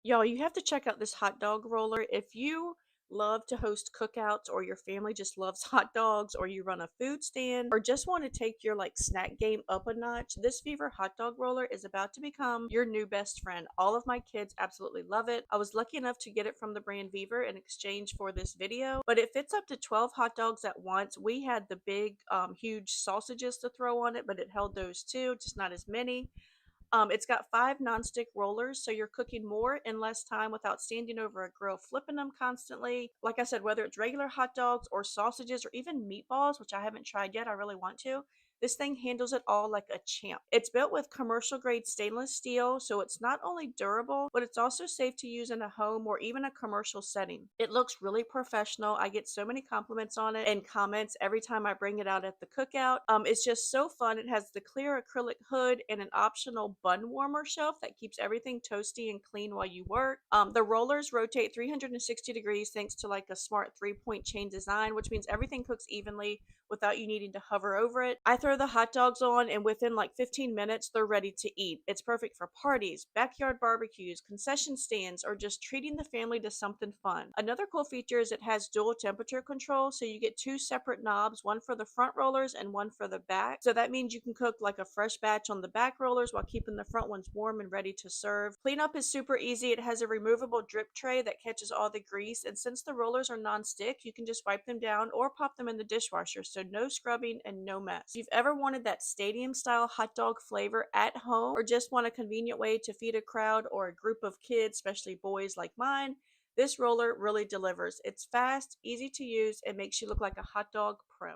Y'all, you have to check out this hot dog roller. If you love to host cookouts or your family just loves hot dogs or you run a food stand or just want to take your snack game up a notch, this VEVOR Hot Dog Roller is about to become your new best friend. All of my kids absolutely love it. I was lucky enough to get it from the brand VEVOR in exchange for this video, but it fits up to 12 hot dogs at once. We had the big, huge sausages to throw on it, but it held those too, just not as many. It's got 5 nonstick rollers, so you're cooking more in less time without standing over a grill, flipping them constantly. Like I said, whether it's regular hot dogs or sausages or even meatballs, which I haven't tried yet, I really want to. This thing handles it all like a champ. It's built with commercial grade stainless steel, so it's not only durable, but it's also safe to use in a home or even a commercial setting. It looks really professional. I get so many compliments on it and comments every time I bring it out at the cookout. It's just so fun. It has the clear acrylic hood and an optional bun warmer shelf that keeps everything toasty and clean while you work. The rollers rotate 360 degrees thanks to like a smart 3-point chain design, which means everything cooks evenly without you needing to hover over it. I throw the hot dogs on, and within like 15 minutes, they're ready to eat. It's perfect for parties, backyard barbecues, concession stands, or just treating the family to something fun. Another cool feature is it has dual temperature control, so you get two separate knobs, one for the front rollers and one for the back. So that means you can cook like a fresh batch on the back rollers while keeping the front ones warm and ready to serve. Cleanup is super easy. It has a removable drip tray that catches all the grease, and since the rollers are non-stick, you can just wipe them down or pop them in the dishwasher, so no scrubbing and no mess. If you've ever wanted that stadium style hot dog flavor at home or just want a convenient way to feed a crowd or a group of kids, especially boys like mine, this roller really delivers. It's fast, easy to use, and makes you look like a hot dog pro.